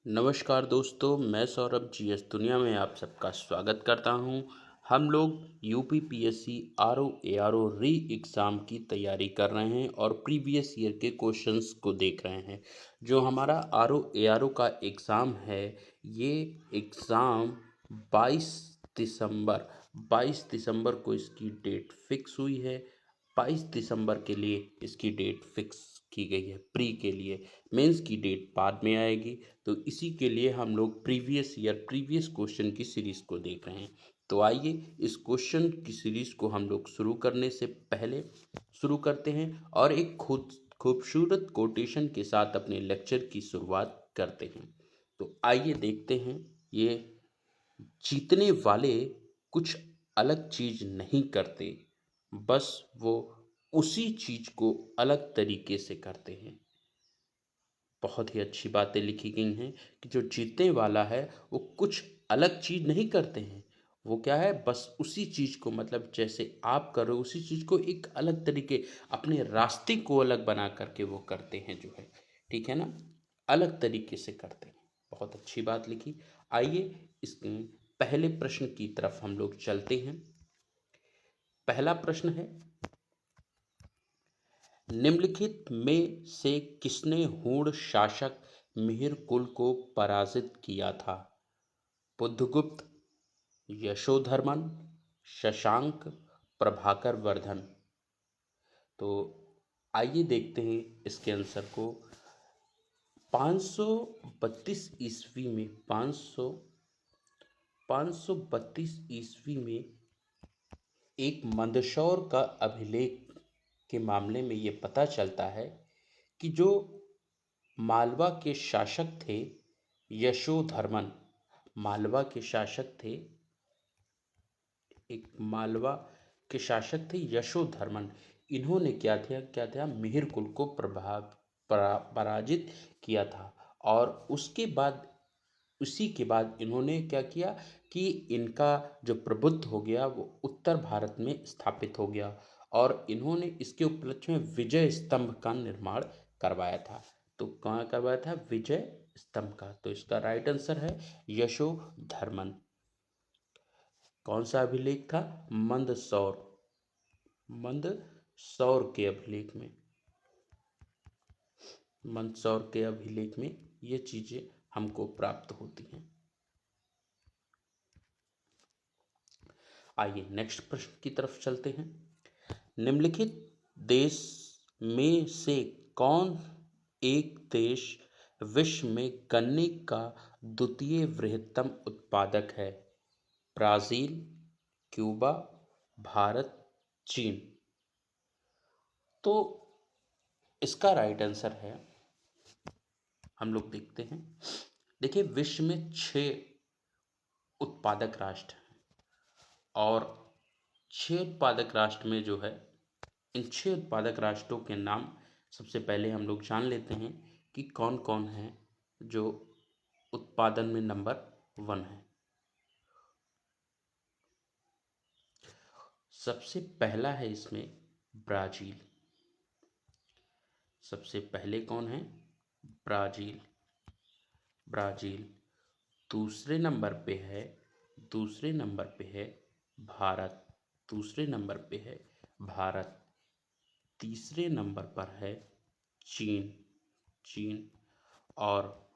नमस्कार दोस्तों, मैं सौरभ जीएस दुनिया में आप सबका स्वागत करता हूं। हम लोग यूपीपीएससी आरओ एआरओ री एग्ज़ाम की तैयारी कर रहे हैं और प्रीवियस ईयर के क्वेश्चंस को देख रहे हैं। जो हमारा आरओ एआरओ का एग्ज़ाम है, ये एग्ज़ाम 22 दिसंबर 22 दिसंबर को इसकी डेट फिक्स हुई है। 22 दिसंबर के लिए इसकी डेट फिक्स की गई है प्री के लिए। मेंस की डेट बाद में आएगी। तो इसी के लिए हम लोग प्रीवियस क्वेश्चन की सीरीज को देख रहे हैं। तो आइए इस क्वेश्चन की सीरीज को हम लोग शुरू करने से पहले शुरू करते हैं और एक खूबसूरत कोटेशन के साथ अपने लेक्चर की शुरुआत करते हैं। तो आइए देखते हैं। ये जीतने वाले कुछ अलग चीज नहीं करते, बस वो उसी चीज को अलग तरीके से करते हैं। बहुत ही अच्छी बातें लिखी गई हैं कि जो जीतने वाला है वो कुछ अलग चीज नहीं करते हैं। वो क्या है, बस उसी चीज को, मतलब जैसे आप कर रहे हो उसी चीज को एक अलग तरीके, अपने रास्ते को अलग बना करके वो करते हैं जो है। ठीक है ना, अलग तरीके से करते हैं। बहुत अच्छी बात लिखी। आइए इस पहले प्रश्न की तरफ हम लोग चलते हैं। पहला प्रश्न है, निम्नलिखित में से किसने हूण शासक मिहिरकुल को पराजित किया था? बुद्धगुप्त, यशोधर्मन, शशांक, प्रभाकर वर्धन। तो आइए देखते हैं इसके आंसर को। 532 ईस्वी में 532 ईस्वी में एक मंदसौर का अभिलेख के मामले में ये पता चलता है कि जो मालवा के शासक थे यशोधर्मन, मालवा के शासक थे, एक मालवा के शासक थे यशोधर्मन। इन्होंने क्या था मिहिरकुल को पराजित किया था। और उसके बाद, उसी के बाद इन्होंने क्या किया कि इनका जो प्रभुत्व हो गया वो उत्तर भारत में स्थापित हो गया और इन्होंने इसके उपलक्ष्य में विजय स्तंभ का निर्माण करवाया था। तो कहाँ करवाया था? विजय स्तंभ का। तो इसका राइट आंसर है यशोधर्मन। कौन सा अभिलेख था? मंदसौर, मंदसौर के अभिलेख में, मंदसौर के अभिलेख में ये चीजें हमको प्राप्त होती हैं। आइए नेक्स्ट प्रश्न की तरफ चलते हैं। निम्नलिखित देश में से कौन एक देश विश्व में गन्ने का द्वितीय बृहत्तम उत्पादक है? ब्राजील, क्यूबा, भारत, चीन। तो इसका राइट आंसर है, हम लोग देखते हैं। देखिए, विश्व में 6 उत्पादक राष्ट्र हैं और 6 उत्पादक राष्ट्र में जो है, इन 6 उत्पादक राष्ट्रों के नाम सबसे पहले हम लोग जान लेते हैं कि कौन कौन है जो उत्पादन में नंबर 1 है। सबसे पहला है इसमें ब्राजील। सबसे पहले कौन है? Brazil, Brazil. दूसरे नंबर पे है, दूसरे नंबर पे है भारत, दूसरे नंबर पे है भारत। तीसरे नंबर पर है चीन, चीन। और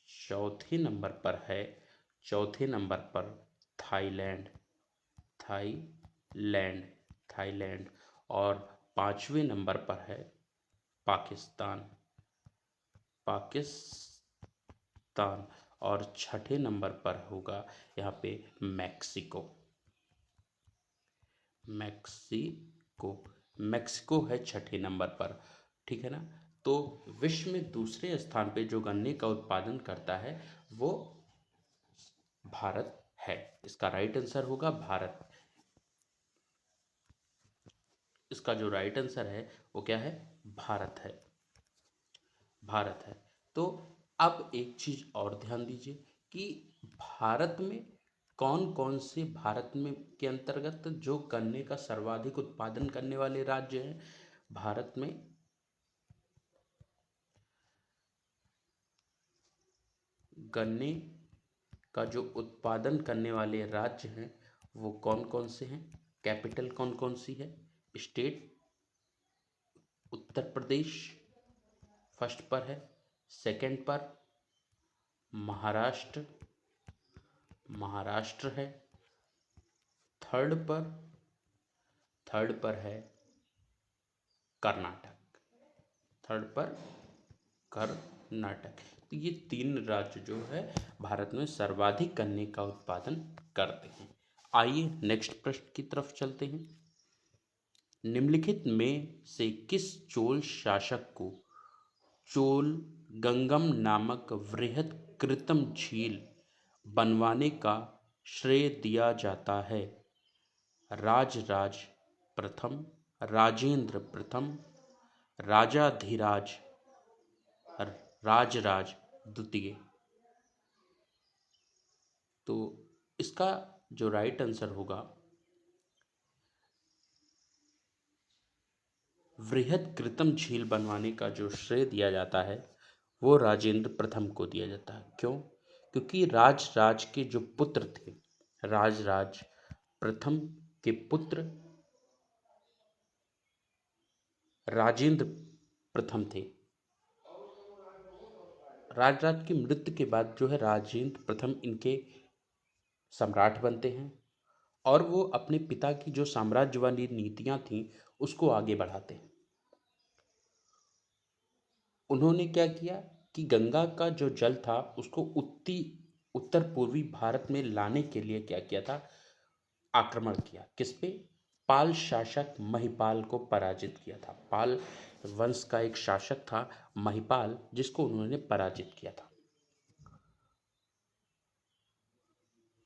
चौथे नंबर पर है, चौथे नंबर पर थाईलैंड, थाईलैंड, थाईलैंड। और 5वें नंबर पर है पाकिस्तान, पाकिस्तान। और छठे नंबर पर होगा यहाँ पे मैक्सिको, मैक्सिको, मैक्सिको है छठे नंबर पर। ठीक है ना। तो विश्व में दूसरे स्थान पे जो गन्ने का उत्पादन करता है वो भारत है। इसका राइट आंसर होगा भारत। इसका जो राइट आंसर है वो क्या है? भारत है, भारत है। तो अब एक चीज और ध्यान दीजिए कि भारत में कौन कौन से, भारत में के अंतर्गत जो गन्ने का सर्वाधिक उत्पादन करने वाले राज्य हैं भारत में, गन्ने का जो उत्पादन करने वाले राज्य हैं वो कौन कौन से हैं? कैपिटल कौन कौन सी है? स्टेट उत्तर प्रदेश फर्स्ट पर है, सेकंड पर महाराष्ट्र महाराष्ट्र है, थर्ड पर है कर्नाटक, थर्ड पर कर्नाटक। तो ये 3 राज्य जो है भारत में सर्वाधिक गन्ने का उत्पादन करते हैं। आइए नेक्स्ट प्रश्न की तरफ चलते हैं। निम्नलिखित में से किस चोल शासक को चोल गंगम नामक वृहद कृत्रिम झील बनवाने का श्रेय दिया जाता है? राजराज प्रथम, राजेंद्र प्रथम, राजाधिराज, राजराज द्वितीय। तो इसका जो राइट आंसर होगा, वृहद कृत्रिम झील बनवाने का जो श्रेय दिया जाता है वो राजेंद्र प्रथम को दिया जाता है। क्यों? क्योंकि राजराज के जो पुत्र थे, राजराज प्रथम के पुत्र राजेंद्र प्रथम थे। राजराज की मृत्यु के बाद जो है राजेंद्र प्रथम इनके सम्राट बनते हैं और वो अपने पिता की जो साम्राज्यवादी नीतियां थीं उसको आगे बढ़ाते हैं। उन्होंने क्या किया कि गंगा का जो जल था उसको उत्तर पूर्वी भारत में लाने के लिए क्या किया था? आक्रमण किया। किस पे? पाल शासक महिपाल को पराजित किया था। पाल वंश का एक शासक था महिपाल, जिसको उन्होंने पराजित किया था।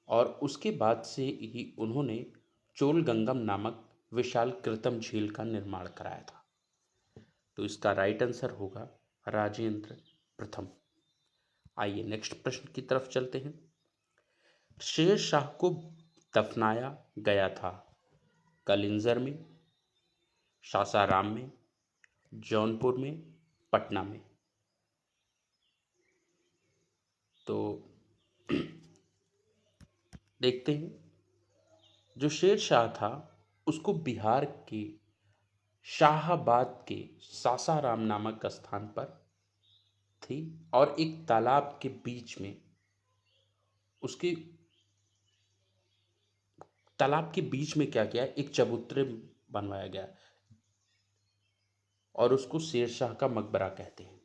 और उसके बाद से ही उन्होंने चोल गंगम नामक विशाल कृत्रिम झील का निर्माण कराया था। तो इसका राइट आंसर होगा राजेंद्र प्रथम। आइए नेक्स्ट प्रश्न की तरफ चलते हैं। शेर शाह को दफनाया गया था कलिंजर में, सासाराम में, जौनपुर में, पटना में। तो देखते हैं। जो शेर शाह था उसको बिहार के शाहाबाद के सासाराम नामक स्थान पर थी और एक तालाब के बीच में उसके तालाब के बीच में क्या किया, एक चबूतरे बनवाया गया और उसको शेरशाह का मकबरा कहते हैं।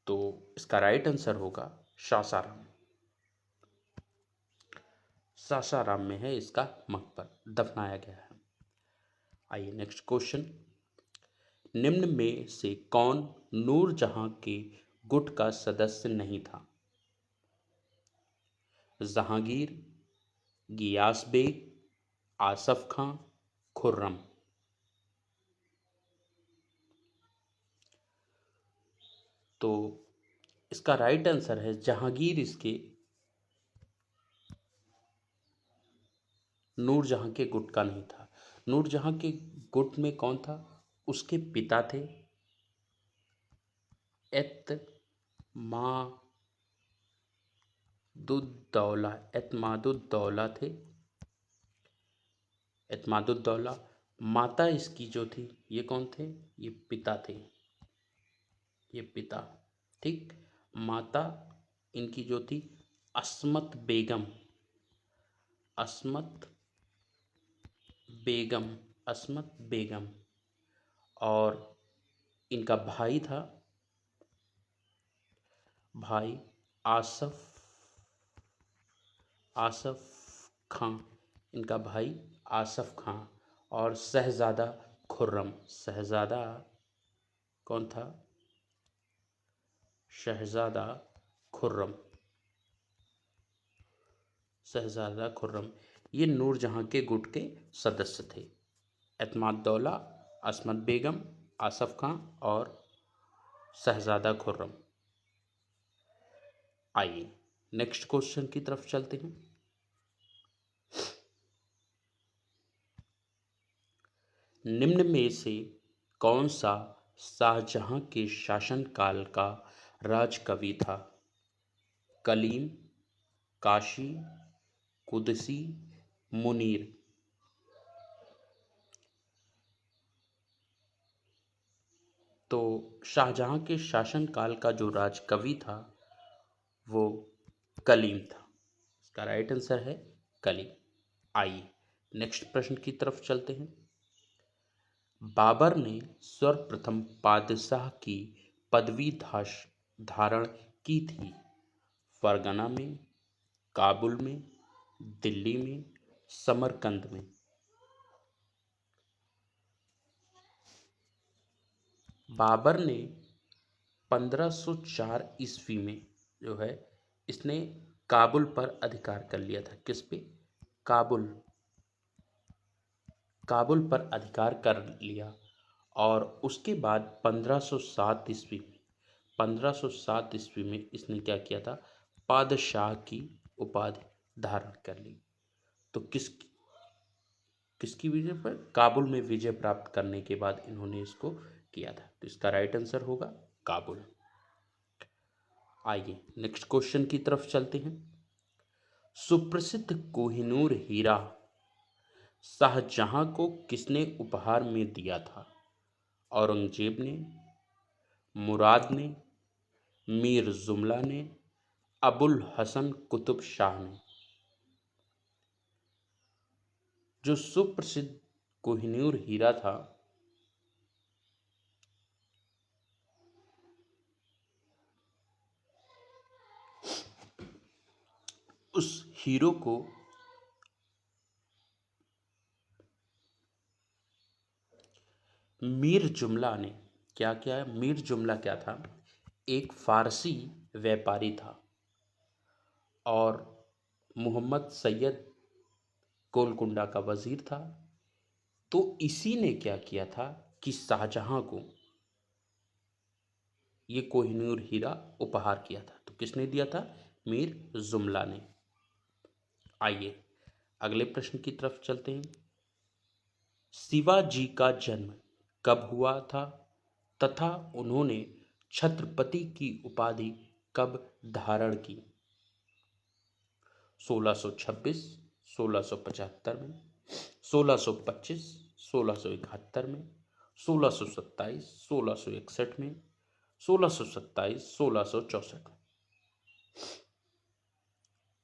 तो इसका राइट आंसर होगा सासाराम। सासाराम में है इसका मकबरा, दफनाया गया है। आइए नेक्स्ट क्वेश्चन। निम्न में से कौन नूरजहां के गुट का सदस्य नहीं था? जहांगीर, गियास बेग, आसफ खां, खुर्रम। तो इसका राइट आंसर है जहांगीर इसके नूरजहां के गुट का नहीं था। नूरजहां के गुट में कौन था? उसके पिता थे एतमादुद्दौला थे, एतमादुद्दौला। माता इसकी जो थी ये कौन थे? ये पिता थे, ये पिता। ठीक। माता इनकी जो थी अस्मत बेगम, अस्मत बेगम, अस्मत बेगम। और इनका भाई था भाई आसफ आसफ खां, इनका भाई आसफ खां। और शहजादा खुर्रम, शहजादा कौन था? शहजादा खुर्रम, शहजादा खुर्रम। ये नूरजहां के गुट के सदस्य थे। एतमादुद्दौला, अस्मत बेगम, आसफ खां और शहजादा खुर्रम। आइए नेक्स्ट क्वेश्चन की तरफ चलते हैं। निम्न में से कौन सा शाहजहां के शासनकाल का राजकवि था? कलीम, काशी, कुदसी, मुनीर। तो शाहजहां के शासनकाल का जो राजकवि था वो कलीम था। इसका राइट आंसर है कलीम। आइए नेक्स्ट प्रश्न की तरफ चलते हैं। बाबर ने सर्वप्रथम बादशाह की पदवी धारण की थी? फरगना में, काबुल में, दिल्ली में, समरकंद में। बाबर ने 1504 ईस्वी में जो है इसने काबुल पर अधिकार कर लिया था। किस पे? काबुल। काबुल पर अधिकार कर लिया और उसके बाद 1507 ईस्वी में इसने क्या किया था? पादशाह की उपाधि धारण कर ली। तो किसकी विजय पर? काबुल में विजय प्राप्त करने के बाद इन्होंने इसको किया था। तो इसका राइट आंसर होगा काबुल। आइए नेक्स्ट क्वेश्चन की तरफ चलते हैं। सुप्रसिद्ध कोहिनूर हीरा शाहजहां को किसने उपहार में दिया था? औरंगजेब ने, मुराद ने, मीर जुमला ने, अबुल हसन कुतुब शाह ने। जो सुप्रसिद्ध कोहिनूर हीरा था उस हीरो को मीर जुमला ने क्या किया? मीर जुमला क्या था? एक फारसी व्यापारी था और मोहम्मद सैयद गोलकुंडा का वजीर था। तो इसी ने क्या किया था कि शाहजहां को ये कोहिनूर हीरा उपहार किया था। तो किसने दिया था? मीर जुमला ने। आइए अगले प्रश्न की तरफ चलते हैं। शिवाजी का जन्म कब हुआ था तथा उन्होंने छत्रपति की उपाधि कब धारण की? 1626, 1675 में, 1625, 1671 में, 1627, 1661 में, 1627, 1664 में।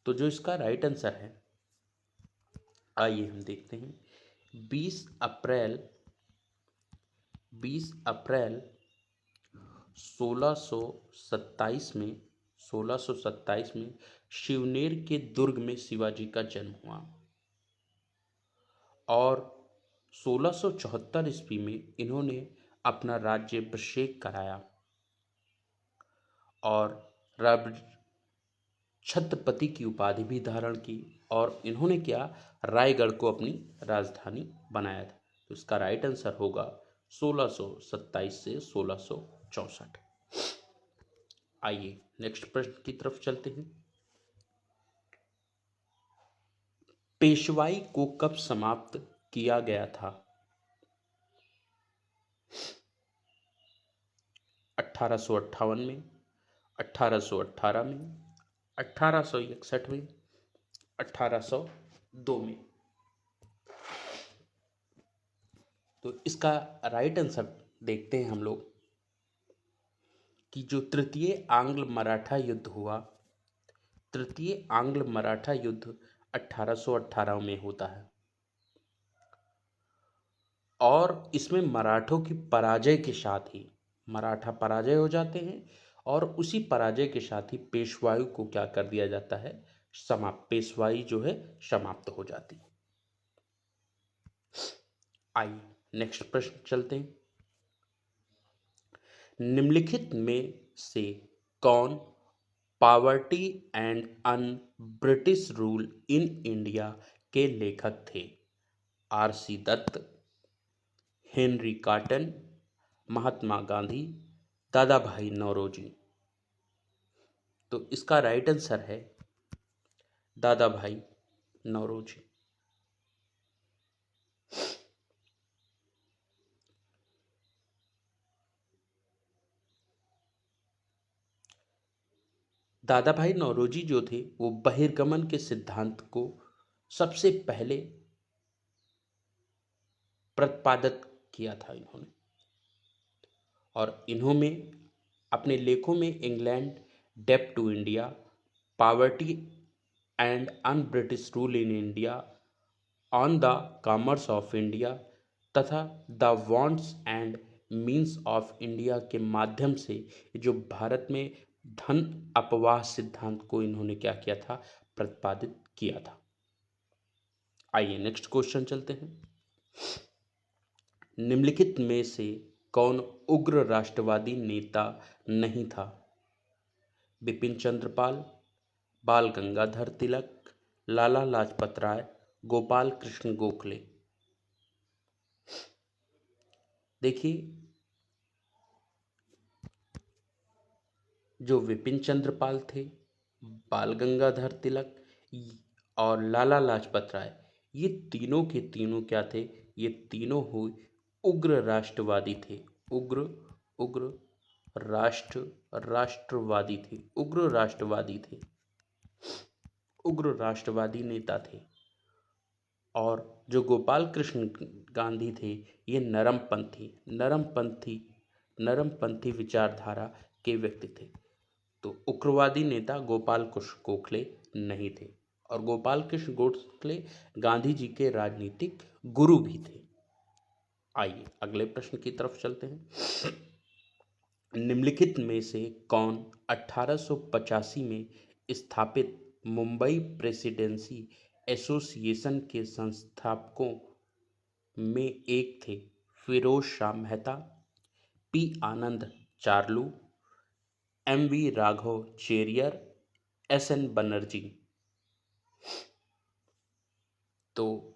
तो जो इसका राइट आंसर है, आइए हम देखते हैं। 20 अप्रैल 1627 में 1627 में शिवनेर के दुर्ग में शिवाजी का जन्म हुआ और 1674 ईस्वी में इन्होंने अपना राज्याभिषेक कराया और छत्रपति की उपाधि भी धारण की और इन्होंने क्या? रायगढ़ को अपनी राजधानी बनाया था। तो इसका राइट आंसर होगा 1627 से 1664। आइए नेक्स्ट प्रश्न की तरफ चलते हैं। पेशवाई को कब समाप्त किया गया था? 1858 में, 1818 में, 1861 में, 1802 में। तो इसका राइट आंसर देखते हैं हम लोग कि जो तृतीय आंग्ल मराठा युद्ध हुआ, तृतीय आंग्ल मराठा युद्ध 1818 में होता है और इसमें मराठों की पराजय के साथ ही मराठा पराजय हो जाते हैं और उसी पराजय के साथ ही पेशवाई को क्या कर दिया जाता है? पेशवाई जो है समाप्त हो जाती है। आइए नेक्स्ट प्रश्न चलते हैं। निम्नलिखित में से कौन poverty and un British rule in India के लेखक थे? RC. Dutt, Henry cotton, Mahatma Gandhi, दादा भाई नौरोजी। तो इसका राइट आंसर है दादा भाई नौरोजी। दादा भाई नौरोजी जो थे वो बहिर्गमन के सिद्धांत को सबसे पहले प्रतिपादित किया था इन्होंने, और इन्होंने अपने लेखों में इंग्लैंड, डेप्ट to India, poverty and un British rule in India, on the commerce of India तथा the wants and means of India के माध्यम से जो भारत में धन अपवाह सिद्धांत को इन्होंने क्या किया था, प्रतिपादित किया था। आइए नेक्स्ट क्वेश्चन चलते हैं। निम्नलिखित में से कौन उग्र राष्ट्रवादी नेता नहीं था? बिपिन चंद्र पाल, बाल गंगाधर तिलक, लाला लाजपत राय, गोपाल कृष्ण गोखले। देखिए, जो विपिन चंद्र पाल थे, बाल गंगाधर तिलक और लाला लाजपत राय, ये तीनों के तीनों क्या थे? ये तीनों हुए उग्र राष्ट्रवादी थे। उग्र उग्र राष्ट्रवादी थे। उग्र राष्ट्रवादी थे। उग्र राष्ट्रवादी नेता थे। और जो गोपाल कृष्ण गांधी थे, ये नरमपंथी विचारधारा के व्यक्ति थे। तो उग्रवादी नेता गोपाल कृष्ण गोखले नहीं थे, और गोपाल कृष्ण गोखले गांधी जी के राजनीतिक गुरु भी थे। आइए अगले प्रश्न की तरफ चलते हैं। निम्नलिखित में से कौन 1885 में स्थापित मुंबई प्रेसिडेंसी एसोसिएशन के संस्थापकों में एक थे? Firoz Shah Mehta, P Anand Charlu, M V Raghava Chariar, S N Banerjee. तो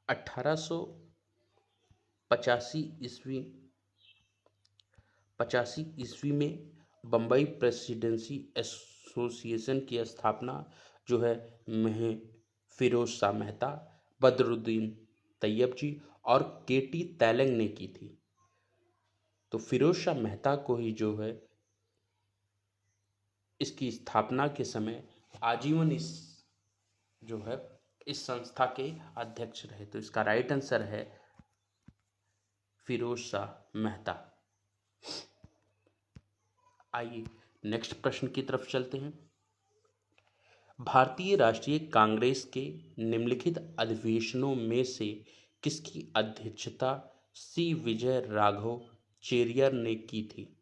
1885 ईस्वी में बम्बई प्रेसिडेंसी एसोसिएशन की स्थापना जो है फिरोज शाह मेहता, बदरुद्दीन तैयब जी और के टी तैलंग ने की थी। तो फिरोज शाह मेहता को ही जो है इसकी स्थापना के समय आजीवन इस संस्था के अध्यक्ष रहे। तो इसका राइट आंसर है फिरोज शाह मेहता। आइए नेक्स्ट प्रश्न की तरफ चलते हैं। भारतीय राष्ट्रीय कांग्रेस के निम्नलिखित अधिवेशनों में से किसकी अध्यक्षता सी विजय राघव चेरियर ने की थी?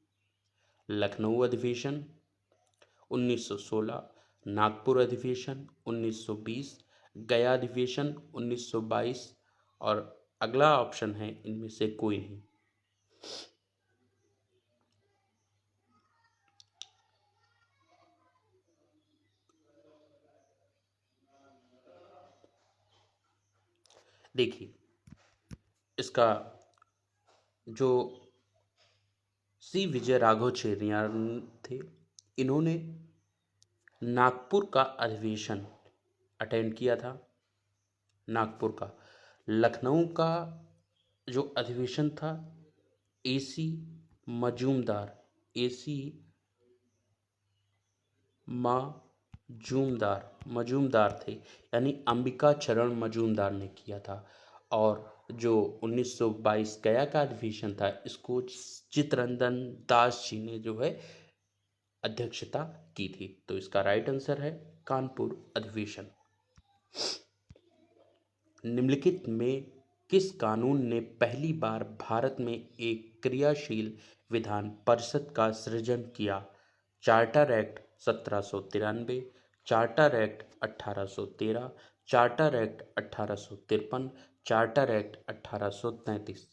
लखनऊ अधिवेशन 1916, नागपुर अधिवेशन 1920, गया अधिवेशन 1922, और अगला ऑप्शन है इनमें से कोई नहीं। देखिए, इसका जो सी विजय राघव चेरियर थे, इन्होंने नागपुर का अधिवेशन अटेंड किया था। नागपुर का। लखनऊ का जो अधिवेशन था, एसी मजूमदार एसी मजूमदार थे, यानी अंबिका चरण मजूमदार ने किया था। और जो 1922 गया का अधिवेशन था, इसको चित्तरंजन दास जी ने जो है अध्यक्षता की थी। तो इसका राइट आंसर है कानपुर अधिवेशन। निम्नलिखित में किस कानून ने पहली बार भारत में एक क्रियाशील विधान परिषद का सृजन किया? Charter act 1793, charter act 1813, charter act 1853, charter act 1833।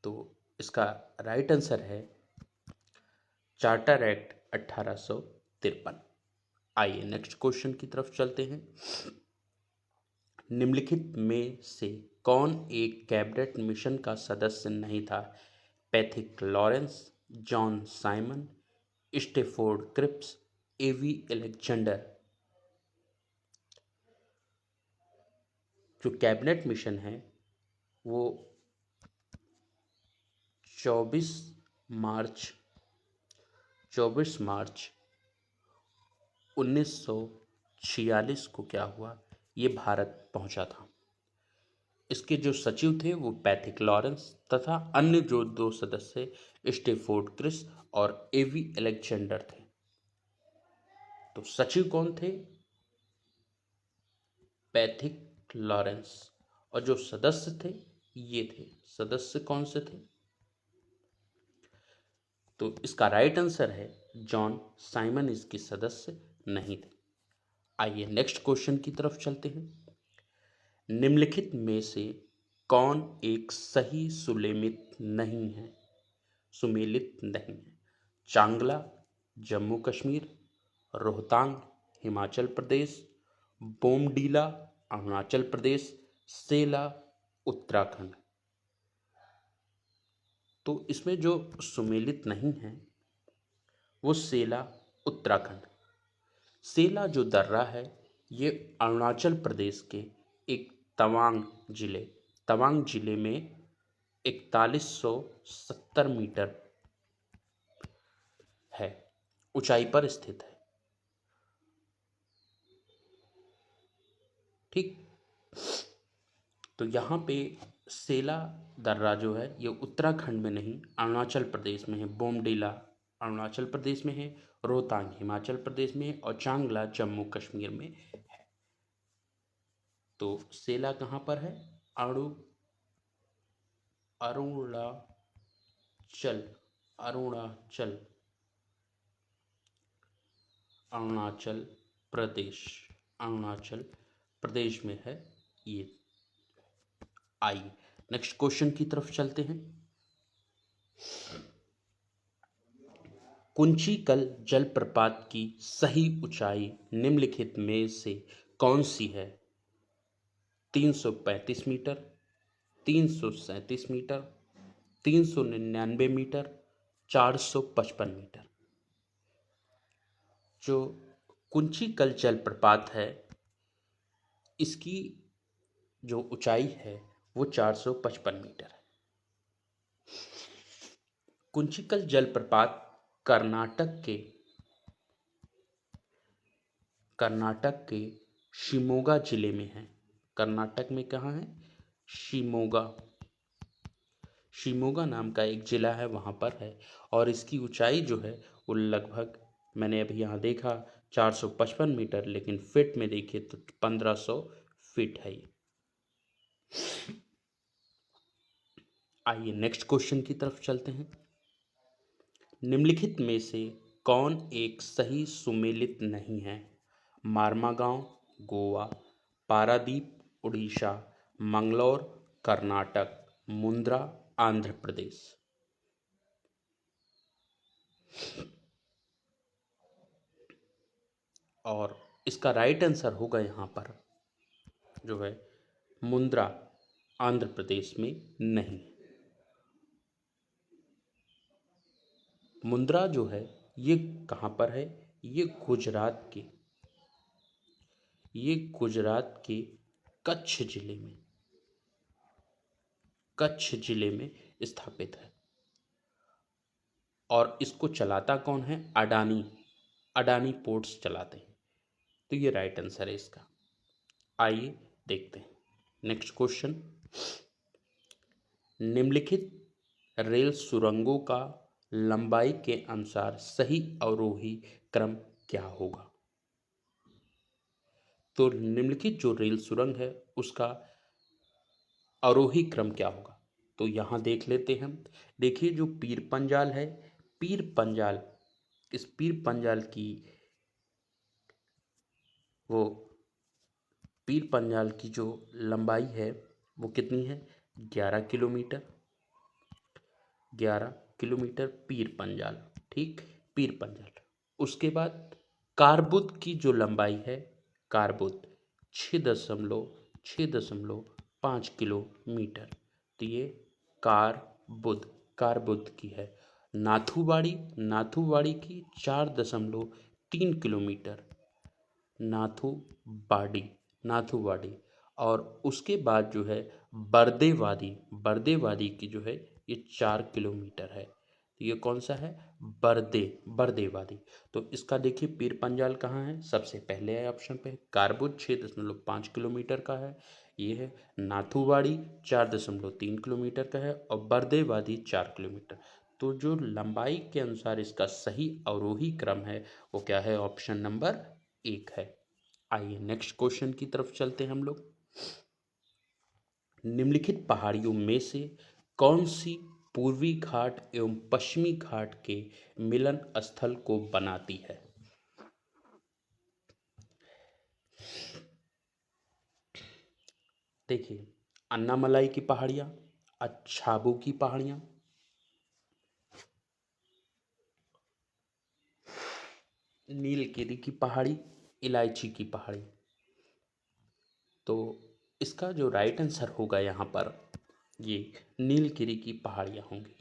तो इसका राइट आंसर है चार्टर एक्ट 1853। आइए नेक्स्ट क्वेश्चन की तरफ चलते हैं। निम्नलिखित में से कौन एक कैबिनेट मिशन का सदस्य नहीं था? Pethick Lawrence, John Simon, Stafford Cripps, A V Alexander. जो कैबिनेट मिशन है वो 24 मार्च 24 मार्च 1946 को क्या हुआ, ये भारत पहुंचा था। इसके जो सचिव थे वो पैथिक लॉरेंस तथा अन्य जो दो सदस्य स्टेफोर्ड क्रिस और एवी अलेक्जेंडर थे। तो सचिव कौन थे? Pethick Lawrence. और जो सदस्य थे ये थे। सदस्य कौन से थे? तो इसका राइट आंसर है जॉन साइमन इसके सदस्य नहीं थे। आइए नेक्स्ट क्वेश्चन की तरफ चलते हैं। निम्नलिखित में से कौन एक सही सुमेलित नहीं है? चांगला जम्मू कश्मीर, रोहतांग हिमाचल प्रदेश, बोमडीला अरुणाचल प्रदेश, सेला उत्तराखंड। तो इसमें जो सुमेलित नहीं है वो सेला उत्तराखंड। सेला जो दर्रा है ये अरुणाचल प्रदेश के एक तवांग जिले में 4170 मीटर है, ऊंचाई पर स्थित है। ठीक, तो यहाँ पे सेला दर्रा जो है ये उत्तराखंड में नहीं अरुणाचल प्रदेश में है। बोमडीला अरुणाचल प्रदेश में है, रोहतांग हिमाचल प्रदेश में है और चांगला जम्मू कश्मीर में है। तो सेला कहाँ पर है? अरुणाचल प्रदेश में है ये। आइए नेक्स्ट क्वेश्चन की तरफ चलते हैं। कुंचिकल जलप्रपात की सही ऊंचाई निम्नलिखित में से कौन सी है? 335 मीटर, 337 मीटर, 399 मीटर, 455 मीटर। जो कुंचिकल जलप्रपात है इसकी जो ऊंचाई है वो 455 मीटर है। कुंचिकल जलप्रपात कर्नाटक के शिमोगा जिले में है। कर्नाटक में कहाँ है? शिमोगा नाम का एक जिला है, वहाँ पर है। और इसकी ऊंचाई जो है वो लगभग, मैंने अभी यहाँ देखा 455 मीटर, लेकिन फीट में देखिए तो 1500 फीट है ये। आइए नेक्स्ट क्वेश्चन की तरफ चलते हैं। निम्नलिखित में से कौन एक सही सुमेलित नहीं है? मार्मागांव गोवा, पारादीप उड़ीसा, मंगलौर कर्नाटक, मुंद्रा आंध्र प्रदेश। और इसका राइट आंसर होगा यहाँ पर जो है मुंद्रा आंध्र प्रदेश में नहीं। मुंद्रा जो है ये कहाँ पर है? ये गुजरात के कच्छ जिले में स्थापित है। और इसको चलाता कौन है? अडानी पोर्ट्स चलाते हैं। तो ये राइट आंसर है इसका। आइए देखते हैं नेक्स्ट क्वेश्चन। निम्नलिखित रेल सुरंगों का लंबाई के अनुसार सही अवरोही क्रम क्या होगा? तो निम्नलिखित जो रेल सुरंग है उसका अवरोही क्रम क्या होगा? तो यहां देख लेते हैं। देखिए जो पीर पंजाल है, इस पीर पंजाल की जो लंबाई है वो कितनी है? 11 किलोमीटर। 11 किलोमीटर पीर पंजाल। ठीक, पीर पंजाल। उसके बाद कारबुद की जो लंबाई है, कारबुद 6.5 किलोमीटर। तो ये कारबुद की है। नाथुवाड़ी की 4.3 किलोमीटर। नाथुवाड़ी। और उसके बाद जो है बर्देवादी की जो है ये 4 किलोमीटर है। तो ये कौन सा है? बरदे वादी। तो इसका देखिए पीर पंजाल कहाँ है? सबसे पहले है ऑप्शन पे। कारबुज 6.5 किलोमीटर का है। ये है नाथूवाड़ी 4.3 किलोमीटर का है और बरदे वादी 4 किलोमीटर। तो जो लंबाई के अनुसार इसका सही अवरोही क्रम है वो क्या है? ऑप्शन नंबर 1 है। आइए नेक्स्ट क्वेश्चन की तरफ चलते हैं हम लोग। निम्नलिखित पहाड़ियों में से कौन सी पूर्वी घाट एवं पश्चिमी घाट के मिलन स्थल को बनाती है? देखिए, अन्नामलाई की पहाड़ियाँ, अच्छाबू की पहाड़ियाँ, नीलगिरी की पहाड़ी, इलायची की पहाड़ी। तो इसका जो राइट आंसर होगा यहाँ पर ये नीलगिरी की पहाड़ियाँ होंगी।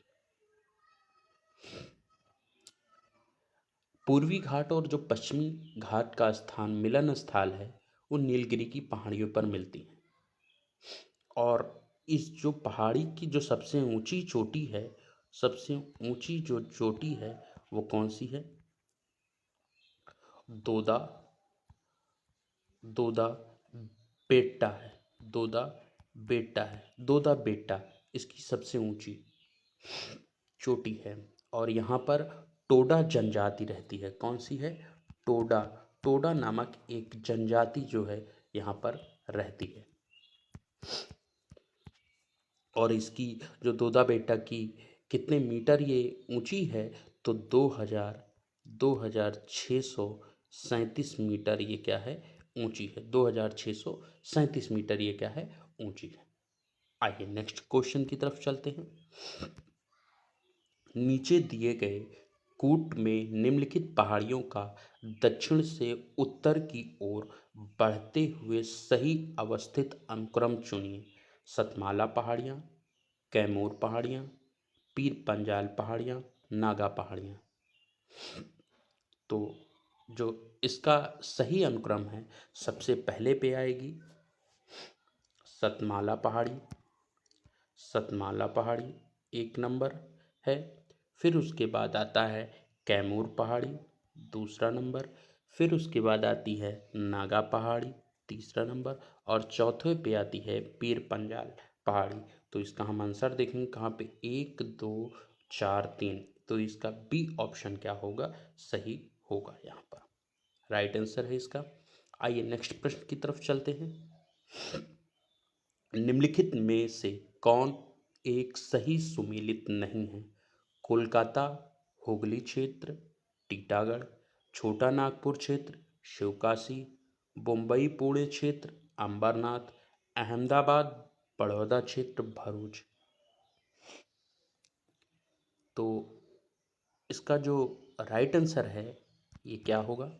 पूर्वी घाट और जो पश्चिमी घाट का स्थान मिलन स्थल है वो नीलगिरी की पहाड़ियों पर मिलती है। और इस जो पहाड़ी की जो सबसे ऊंची चोटी है, सबसे ऊंची जो चोटी है वो कौन सी है? दोदा दोदा बेट्टा है। दोदा बेट्टा है। दोदा बेट्टा इसकी सबसे ऊंची चोटी है। और यहाँ पर टोडा जनजाति रहती है। कौन सी है? टोडा। टोडा नामक एक जनजाति जो है यहाँ पर रहती है। और इसकी जो दोदा बेट्टा की कितने मीटर ये ऊंची है? तो 2637 मीटर ये क्या है? ऊंची है। 2637 मीटर ये क्या है? ऊंची है। आइए नेक्स्ट क्वेश्चन की तरफ चलते हैं। नीचे दिए गए कूट में निम्नलिखित पहाड़ियों का दक्षिण से उत्तर की ओर बढ़ते हुए सही अवस्थित अनुक्रम चुनिए। सतमाला पहाड़ियाँ, कैमूर पहाड़ियाँ, पीर पंजाल पहाड़ियाँ, नागा पहाड़ियाँ। तो जो इसका सही अनुक्रम है सबसे पहले पे आएगी सतमाला पहाड़ी। सतमाला पहाड़ी 1 नंबर है। फिर उसके बाद आता है कैमूर पहाड़ी, दूसरा नंबर। फिर उसके बाद आती है नागा पहाड़ी, तीसरा नंबर। और चौथे पे आती है पीर पंजाल पहाड़ी। तो इसका हम आंसर देखेंगे कहाँ पे? 1 2 4 3। तो इसका बी ऑप्शन क्या होगा? सही होगा यहाँ पर। राइट आंसर है इसका। आइए नेक्स्ट प्रश्न की तरफ चलते हैं। निम्नलिखित में से कौन एक सही सुमेलित नहीं है? कोलकाता हुगली क्षेत्र, टीटागढ़, छोटा नागपुर क्षेत्र, शिवकाशी, मुंबई पुणे क्षेत्र, अंबरनाथ, अहमदाबाद, बड़ौदा क्षेत्र, भरूच। तो इसका जो राइट आंसर है ये क्या होगा?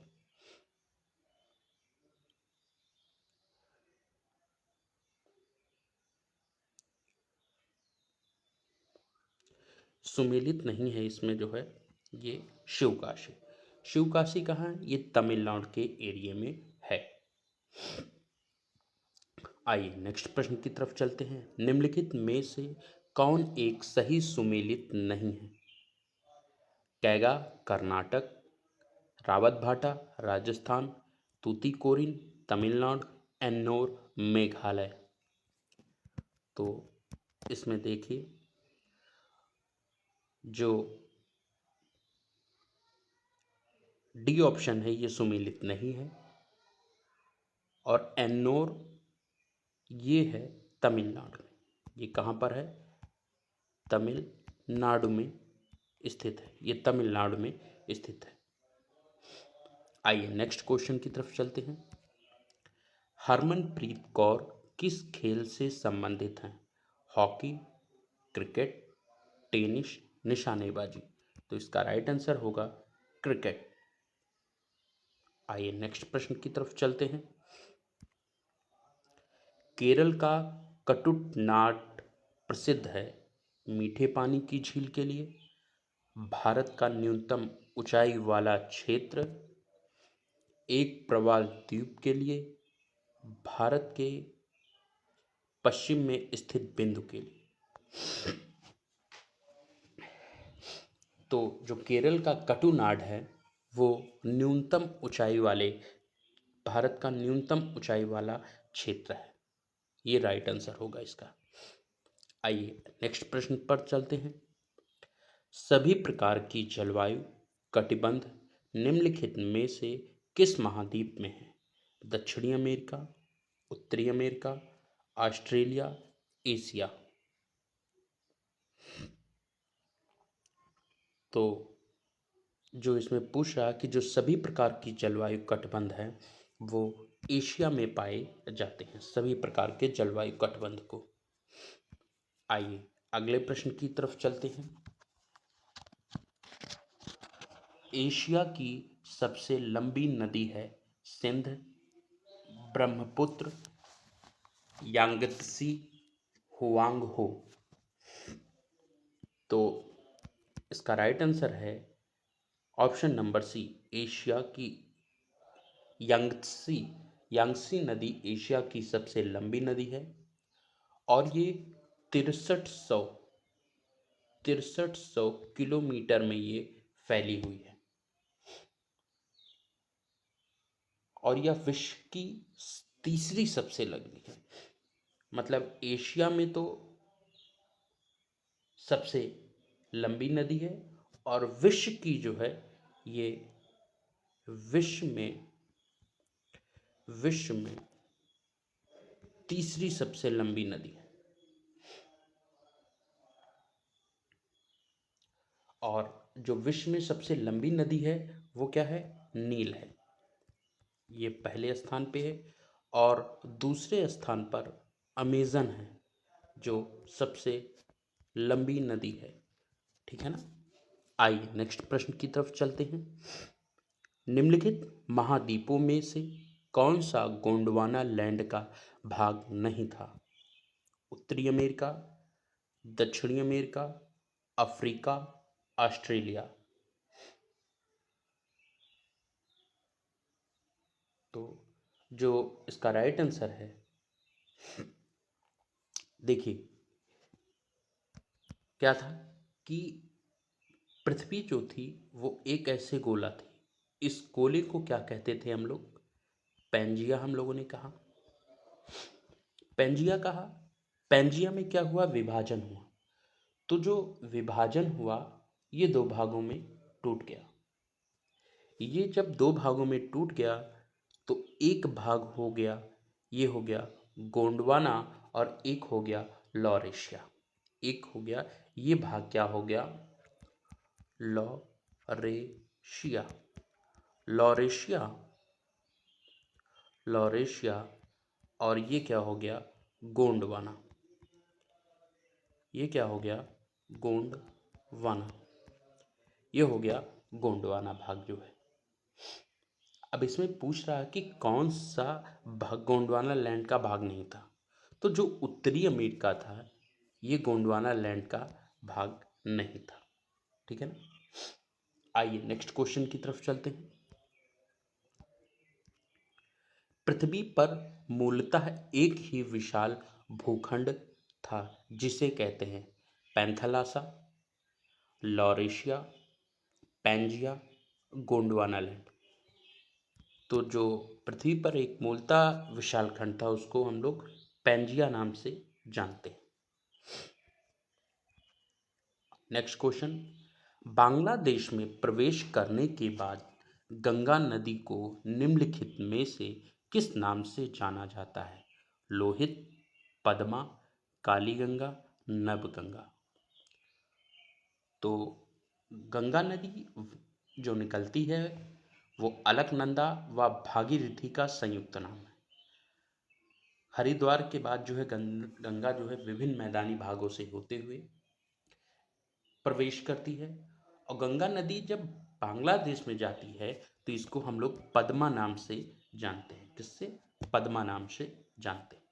सुमेलित नहीं है इसमें जो है ये शिवकाशी। शिवकाशी कहाँ है? ये तमिलनाडु के एरिया में है। आइए नेक्स्ट प्रश्न की तरफ चलते हैं। निम्नलिखित में से कौन एक सही सुमेलित नहीं है? कैगा कर्नाटक, रावतभाटा राजस्थान, तूतीकोरिन तमिलनाडु, एन्नोर मेघालय। तो इसमें देखिए जो डी ऑप्शन है ये सुमेलित नहीं है। और एन्नोर ये है तमिलनाडु में। ये कहाँ पर है? तमिलनाडु में स्थित है। ये तमिलनाडु में स्थित है। आइए नेक्स्ट क्वेश्चन की तरफ चलते हैं। हरमनप्रीत कौर किस खेल से संबंधित हैं? हॉकी, क्रिकेट, टेनिस, निशानेबाजी। तो इसका राइट आंसर होगा क्रिकेट। आइए नेक्स्ट प्रश्न की तरफ चलते हैं। केरल का कुट्टनाड प्रसिद्ध है मीठे पानी की झील के लिए, भारत का न्यूनतम ऊंचाई वाला क्षेत्र, एक प्रवाल द्वीप के लिए, भारत के पश्चिम में स्थित बिंदु के लिए। तो जो केरल का कटुनाड है वो न्यूनतम ऊंचाई वाले भारत का न्यूनतम ऊंचाई वाला क्षेत्र है। ये राइट आंसर होगा इसका। आइए नेक्स्ट प्रश्न पर चलते हैं। सभी प्रकार की जलवायु कटिबंध निम्नलिखित में से किस महाद्वीप में है? दक्षिणी अमेरिका, उत्तरी अमेरिका, ऑस्ट्रेलिया, एशिया। तो जो इसमें पूछ रहा है कि जो सभी प्रकार की जलवायु कटिबंध है वो एशिया में पाए जाते हैं, सभी प्रकार के जलवायु कटिबंध को। आइए अगले प्रश्न की तरफ चलते हैं। एशिया की सबसे लंबी नदी है सिंध, ब्रह्मपुत्र, यांगत्सी, हुआंग हो। तो इसका राइट आंसर है ऑप्शन नंबर सी, एशिया की यांगत्सी यांगसी नदी एशिया की सबसे लंबी नदी है और ये 6300 किलोमीटर में ये फैली हुई है और यह विश्व की तीसरी सबसे लंबी है। मतलब एशिया में तो सबसे लंबी नदी है और विश्व की जो है ये विश्व में तीसरी सबसे लंबी नदी है। और जो विश्व में सबसे लंबी नदी है वो क्या है? नील है, ये पहले स्थान पे है। और दूसरे स्थान पर अमेजन है जो सबसे लंबी नदी है। ठीक है ना। आइए नेक्स्ट प्रश्न की तरफ चलते हैं। निम्नलिखित महाद्वीपों में से कौन सा गोंडवाना लैंड का भाग नहीं था? उत्तरी अमेरिका, दक्षिणी अमेरिका, अफ्रीका, ऑस्ट्रेलिया। तो जो इसका राइट आंसर है, देखिए क्या था कि पृथ्वी जो थी वो एक ऐसे गोला थी। इस गोले को क्या कहते थे हम लोग? पैंजिया हम लोगों ने कहा, पैंजिया कहा। पैंजिया में क्या हुआ? विभाजन हुआ। तो जो विभाजन हुआ ये दो भागों में टूट गया। ये जब दो भागों में टूट गया तो एक भाग हो गया, ये हो गया गोंडवाना और एक हो गया लॉरेशिया। एक हो गया, ये भाग क्या हो गया? लॉरेशिया। लॉरेशिया लॉरेशिया और ये क्या हो गया? गोंडवाना। ये क्या हो गया? गोंडवाना। ये हो गया गोंडवाना भाग जो है। अब इसमें पूछ रहा है कि कौन सा भाग गोंडवाना लैंड का भाग नहीं था। तो जो उत्तरी अमेरिका था ये गोंडवाना लैंड का भाग नहीं था। ठीक है ना। आइए नेक्स्ट क्वेश्चन की तरफ चलते हैं। पृथ्वी पर मूलतः एक ही विशाल भूखंड था जिसे कहते हैं Panthalassa, Laurasia, Pangaea, Gondwana land. तो जो पृथ्वी पर एक मूलतः विशाल खंड था उसको हम लोग पैंजिया नाम से जानते हैं। Next question. बांग्लादेश में प्रवेश करने के बाद गंगा नदी को निम्नलिखित में से किस नाम से जाना जाता है? लोहित, पद्मा, काली गंगा, नबगंगा। तो गंगा नदी जो निकलती है वो अलकनंदा व भागीरथी का संयुक्त नाम है। हरिद्वार के बाद जो है गंगा जो है विभिन्न मैदानी भागों से होते हुए प्रवेश करती है और गंगा नदी जब बांग्लादेश में जाती है तो इसको हम लोग पद्मा नाम से जानते हैं। किससे? पद्मा नाम से जानते हैं।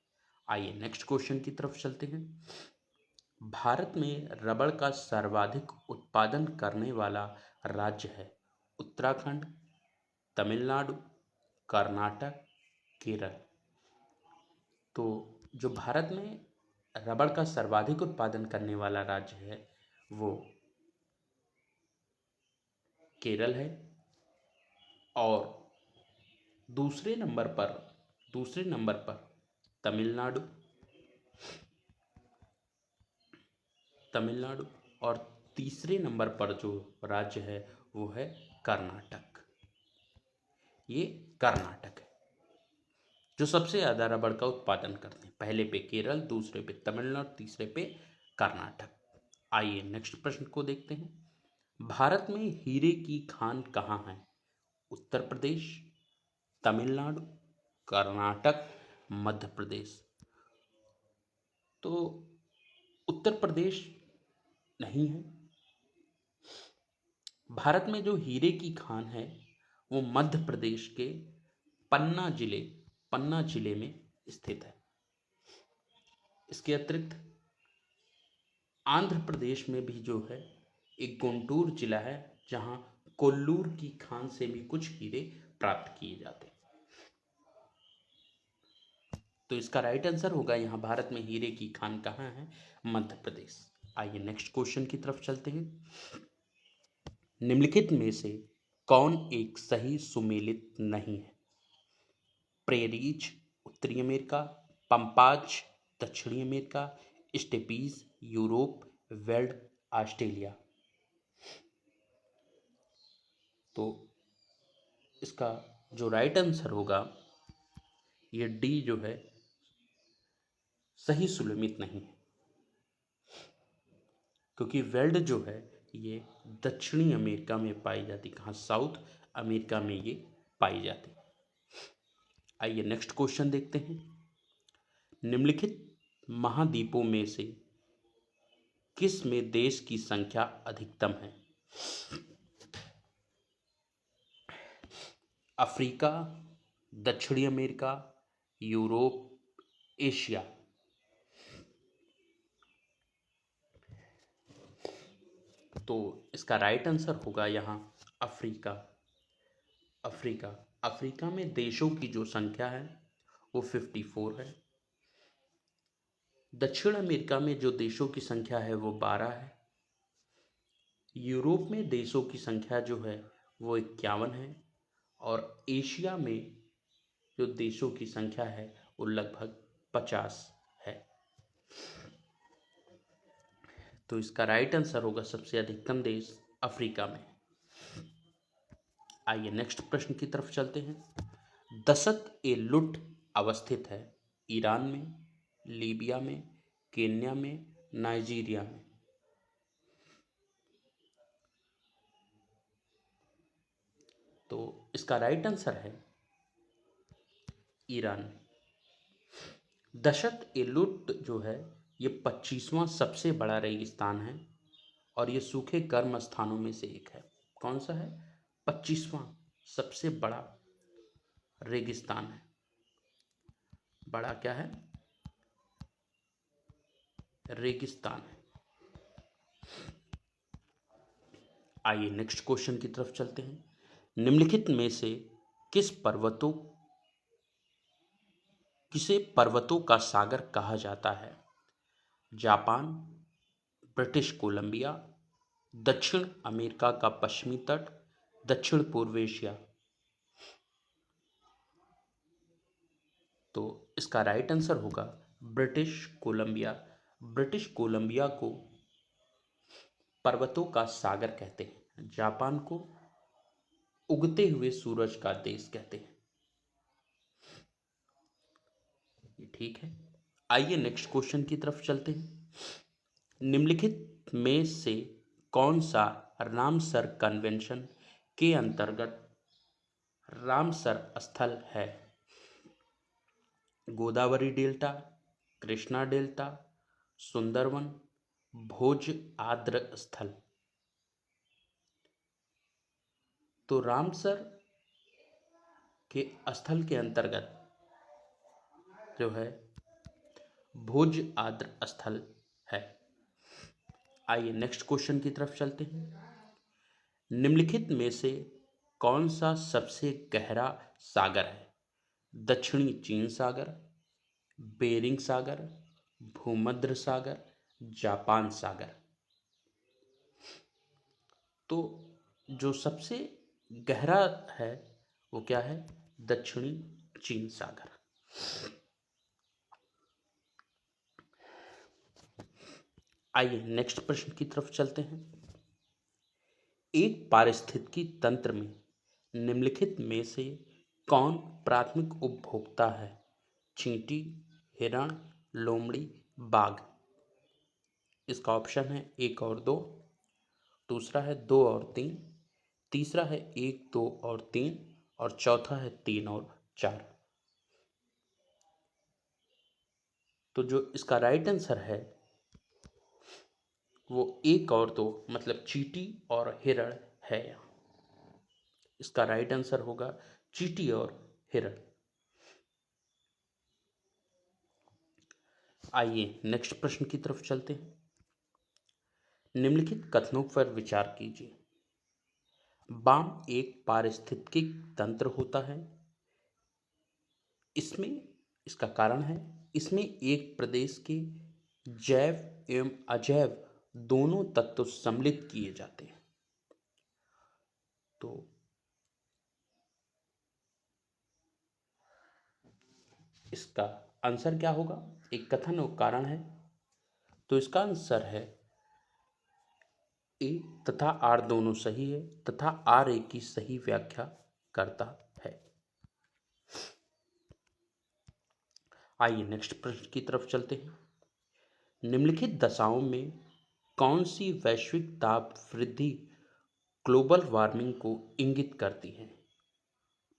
आइए नेक्स्ट क्वेश्चन की तरफ चलते हैं। भारत में रबड़ का सर्वाधिक उत्पादन करने वाला राज्य है उत्तराखंड, तमिलनाडु, कर्नाटक, केरल। तो जो भारत में रबड़ का सर्वाधिक उत्पादन करने वाला राज्य है वो केरल है और दूसरे नंबर पर तमिलनाडु और तीसरे नंबर पर जो राज्य है वो है कर्नाटक। ये कर्नाटक है जो सबसे ज़्यादा रबड़ का उत्पादन करते हैं। पहले पे केरल, दूसरे पे तमिलनाडु, तीसरे पे कर्नाटक। आइए नेक्स्ट प्रश्न को देखते हैं। भारत में हीरे की खान कहाँ है? उत्तर प्रदेश, तमिलनाडु, कर्नाटक, मध्य प्रदेश। तो उत्तर प्रदेश नहीं है। भारत में जो हीरे की खान है वो मध्य प्रदेश के पन्ना जिले में स्थित है। इसके अतिरिक्त आंध्र प्रदेश में भी जो है एक गुंटूर जिला है जहां कोल्लूर की खान से भी कुछ हीरे प्राप्त किए जाते हैं। तो इसका राइट आंसर होगा यहाँ भारत में हीरे की खान कहाँ है? मध्य प्रदेश। आइए नेक्स्ट क्वेश्चन की तरफ चलते हैं। निम्नलिखित में से कौन एक सही सुमेलित नहीं है? प्रेरीज उत्तरी अमेरिका, पंपाज दक्षिणी America, steppes Europe, veld Australia. तो इसका जो राइट आंसर होगा ये डी जो है सही सुमेलित नहीं है, क्योंकि वेल्ड जो है ये दक्षिणी अमेरिका में पाई जाती। कहाँ? साउथ अमेरिका में ये पाई जाती। आइए नेक्स्ट क्वेश्चन देखते हैं। निम्नलिखित महाद्वीपों में से किस में देश की संख्या अधिकतम है? अफ्रीका, दक्षिणी अमेरिका, यूरोप, एशिया। तो इसका राइट आंसर होगा यहाँ अफ्रीका। अफ्रीका में देशों की जो संख्या है वो 54 है। दक्षिण अमेरिका में जो देशों की संख्या है वो 12 है। यूरोप में देशों की संख्या जो है वो 51 है और एशिया में जो देशों की संख्या है वो लगभग 50 है। तो इसका राइट आंसर होगा सबसे अधिकतम देश अफ्रीका में। आइए नेक्स्ट प्रश्न की तरफ चलते हैं। दसत-ए-लुट अवस्थित है ईरान में, लीबिया में, केन्या में, नाइजीरिया में। तो इसका राइट आंसर है ईरान। दशत-ए-लुट जो है ये 25वां सबसे बड़ा रेगिस्तान है और ये सूखे गर्म स्थानों में से एक है। कौन सा है? 25वां सबसे बड़ा रेगिस्तान है। बड़ा क्या है? रेगिस्तान है। आइए नेक्स्ट क्वेश्चन की तरफ चलते हैं। निम्नलिखित में से किसे पर्वतों का सागर कहा जाता है? जापान, ब्रिटिश कोलंबिया, दक्षिण अमेरिका का पश्चिमी तट, दक्षिण पूर्व एशिया। तो इसका राइट आंसर होगा ब्रिटिश कोलंबिया। ब्रिटिश कोलंबिया को पर्वतों का सागर कहते हैं। जापान को उगते हुए सूरज का देश कहते हैं। ये ठीक है। आइए नेक्स्ट क्वेश्चन की तरफ चलते हैं। निम्नलिखित में से कौन सा रामसर कन्वेंशन के अंतर्गत रामसर स्थल है? गोदावरी डेल्टा, कृष्णा डेल्टा, सुंदरवन, भोज आर्द्र स्थल। तो रामसर के स्थल के अंतर्गत जो है भोज आर्द्र स्थल है। आइए नेक्स्ट क्वेश्चन की तरफ चलते हैं। निम्नलिखित में से कौन सा सबसे गहरा सागर है? दक्षिणी चीन सागर, बेरिंग सागर, भूमध्य सागर, जापान सागर। तो जो सबसे गहरा है वो क्या है? दक्षिणी चीन सागर। आइए नेक्स्ट प्रश्न की तरफ चलते हैं। एक पारिस्थितिकी तंत्र में निम्नलिखित में से कौन प्राथमिक उपभोक्ता है? चींटी, हिरण, लोमड़ी, बाघ। इसका ऑप्शन है 1 और 2, दूसरा है 2 और 3, तीसरा है 1, 2 और 3 और चौथा है 3 और 4। तो जो इसका राइट आंसर है वो 1 और 2 मतलब चींटी और हिरण है। इसका राइट आंसर होगा चींटी और हिरण। आइए नेक्स्ट प्रश्न की तरफ चलते हैं। निम्नलिखित कथनों पर विचार कीजिए। बाम एक पारिस्थितिक तंत्र होता है। इसमें इसका कारण है इसमें एक प्रदेश के जैव एवं अजैव दोनों तत्व सम्मिलित किए जाते हैं। तो इसका आंसर क्या होगा? एक कथन और कारण है, तो इसका आंसर है ए तथा आर दोनों सही है तथा आर ए की सही व्याख्या करता है। आइए नेक्स्ट प्रश्न की तरफ चलते हैं। निम्नलिखित दशाओं में कौन सी वैश्विक ताप वृद्धि ग्लोबल वार्मिंग को इंगित करती है?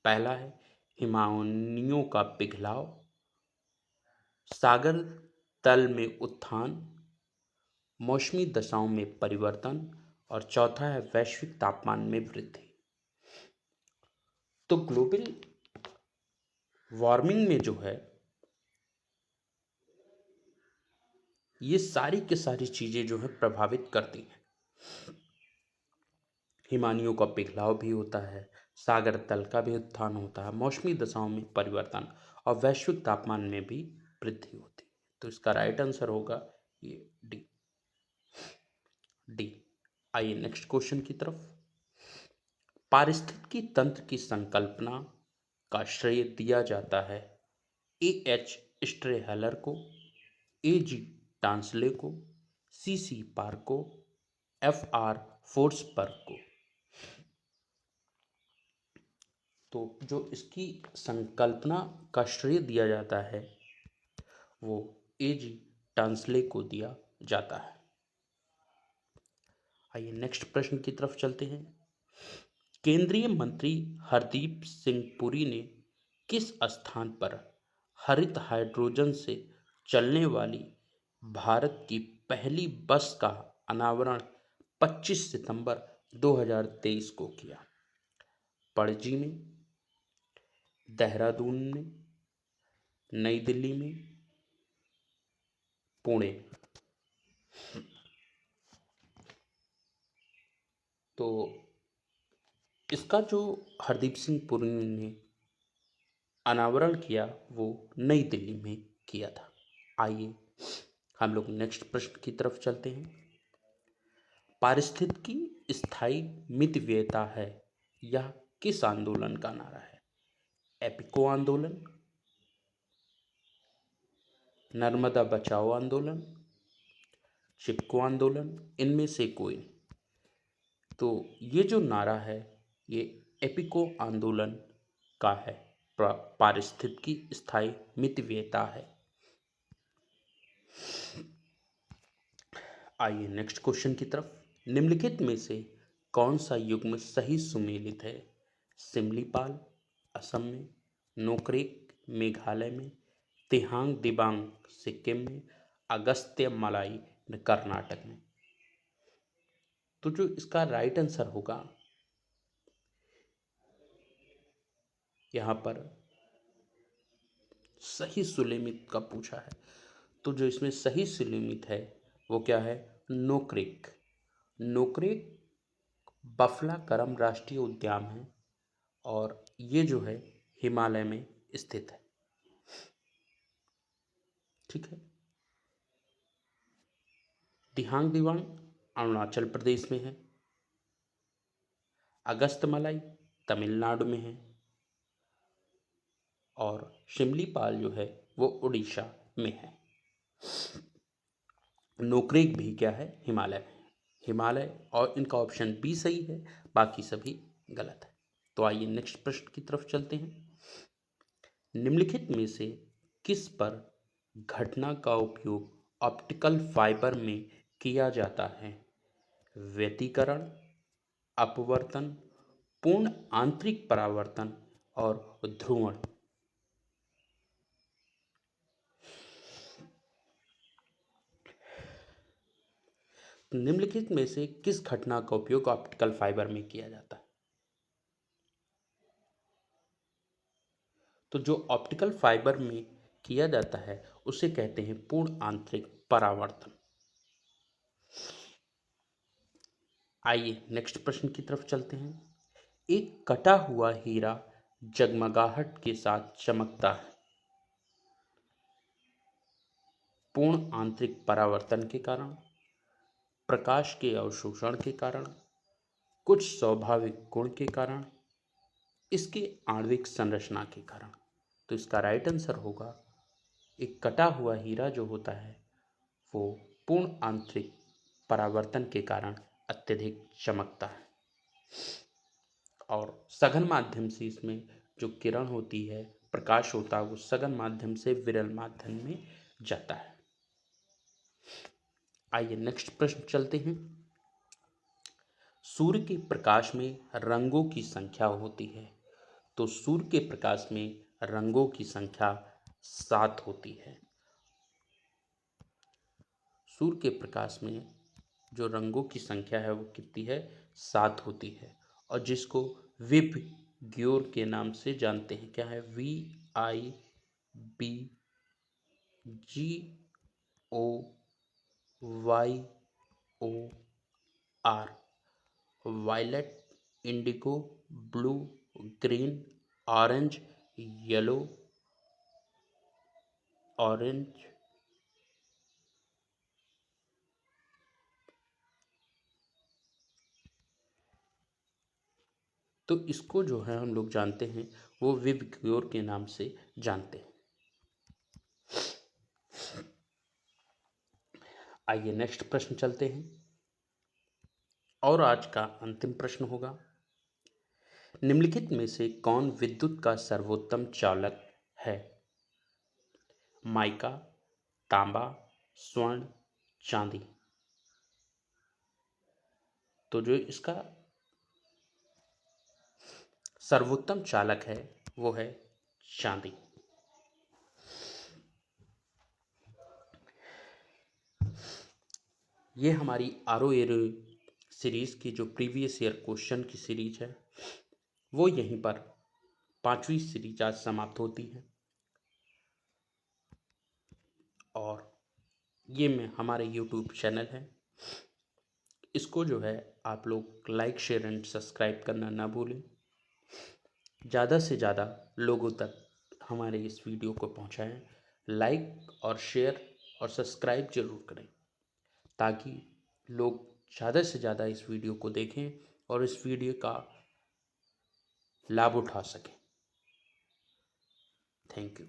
पहला है हिमानियों का पिघलाव, सागर तल में उत्थान, मौसमी दशाओं में परिवर्तन और चौथा है वैश्विक तापमान में वृद्धि। तो ग्लोबल वार्मिंग में जो है ये सारी की सारी चीजें जो है प्रभावित करती हैं। हिमानियों का पिघलाव भी होता है, सागर तल का भी उत्थान होता है, मौसमी दशाओं में परिवर्तन और वैश्विक तापमान में भी वृद्धि होती है। तो इसका राइट आंसर होगा ये डी। आइए नेक्स्ट क्वेश्चन की तरफ। पारिस्थितिकी तंत्र की संकल्पना का श्रेय दिया जाता है ए एच स्ट्रेहलर को, ए जी टांसले को, सी सी पार्क को, एफ आर फोर्सबर्ग को। तो जो इसकी संकल्पना का श्रेय दिया जाता है वो ए जी टांसले को दिया जाता है। आइए नेक्स्ट प्रश्न की तरफ चलते हैं। केंद्रीय मंत्री हरदीप सिंह पुरी ने किस स्थान पर हरित हाइड्रोजन से चलने वाली भारत की पहली बस का अनावरण 25 सितंबर 2023 को किया? पणजी में, देहरादून में, नई दिल्ली में, पुणे। तो इसका जो हरदीप सिंह पुरी ने अनावरण किया वो नई दिल्ली में किया था। आइए हम लोग नेक्स्ट प्रश्न की तरफ चलते हैं। पारिस्थितिकी स्थायी मितव्ययता है यह किस आंदोलन का नारा है? एपिको आंदोलन, नर्मदा बचाओ आंदोलन, चिपको आंदोलन, इनमें से कोई। तो ये जो नारा है ये एपिको आंदोलन का है। पारिस्थितिकी स्थायी मितव्ययता है। आइए नेक्स्ट क्वेश्चन की तरफ। निम्नलिखित में से कौन सा युग्म सही सुमेलित है? सिमलीपाल असम में, नोकरेक मेघालय में, तिहांग दिबांग सिक्किम में, अगस्त्य मलाई कर्नाटक में। तो जो इसका राइट आंसर होगा यहाँ पर सही सुलेमित का पूछा है। तो जो इसमें सही सुलेमित है वो क्या है? नोकरेक। नोकरेक बफला करम राष्ट्रीय उद्यान है और ये जो है हिमालय में स्थित है। ठीक है। दिहांग दिबांग अरुणाचल प्रदेश में है। अगस्तमलाई तमिलनाडु में है और शिमलीपाल जो है वो उड़ीसा में है। नोक्रेक भी क्या है, हिमालय में। हिमालय, और इनका ऑप्शन बी सही है, बाकी सभी गलत है। तो आइए नेक्स्ट प्रश्न की तरफ चलते हैं। निम्नलिखित में से किस पर घटना का उपयोग ऑप्टिकल फाइबर में किया जाता है? व्यतिकरण, अपवर्तन, पूर्ण आंतरिक परावर्तन और ध्रुवण। निम्नलिखित में से किस घटना का उपयोग ऑप्टिकल फाइबर में किया जाता है? तो जो ऑप्टिकल फाइबर में किया जाता है उसे कहते हैं पूर्ण आंतरिक परावर्तन। आइए नेक्स्ट प्रश्न की तरफ चलते हैं। एक कटा हुआ हीरा जगमगाहट के साथ चमकता है। पूर्ण आंतरिक परावर्तन के कारण, प्रकाश के अवशोषण के कारण, कुछ स्वाभाविक गुण के कारण, इसके आणविक संरचना के कारण। तो इसका राइट आंसर होगा, एक कटा हुआ हीरा जो होता है वो पूर्ण आंतरिक परावर्तन के कारण अत्यधिक चमकता है और सघन माध्यम से इसमें जो किरण होती है, प्रकाश होता है, वो सघन माध्यम से विरल माध्यम में जाता है। आइए नेक्स्ट प्रश्न चलते हैं। सूर्य के प्रकाश में रंगों की संख्या होती है। तो सूर्य के प्रकाश में रंगों की संख्या 7 होती है। सूर्य के प्रकाश में जो रंगों की संख्या है वो कितनी है? 7 होती है। और जिसको विब ग्योर के नाम से जानते हैं। क्या है? VIBGOYOR। Violet, indigo, blue, green, orange, yellow, orange, तो इसको जो है हम लोग जानते हैं वो विबग्योर के नाम से जानते हैं। आइए नेक्स्ट प्रश्न चलते हैं और आज का अंतिम प्रश्न होगा। निम्नलिखित में से कौन विद्युत का सर्वोत्तम चालक है? माइका, तांबा, स्वर्ण, चांदी। तो जो इसका सर्वोत्तम चालक है वो है चांदी। ये हमारी आरो एरो सीरीज की जो प्रीवियस ईयर क्वेश्चन की सीरीज है वो यहीं पर 5वीं सीरीज आज समाप्त होती है। और ये में हमारे यूट्यूब चैनल है, इसको जो है आप लोग लाइक, शेयर एंड सब्सक्राइब करना ना भूलें। ज़्यादा से ज़्यादा लोगों तक हमारे इस वीडियो को पहुंचाएं। लाइक और शेयर और सब्सक्राइब जरूर करें ताकि लोग ज़्यादा से ज़्यादा इस वीडियो को देखें और इस वीडियो का लाभ उठा सकें। Thank you.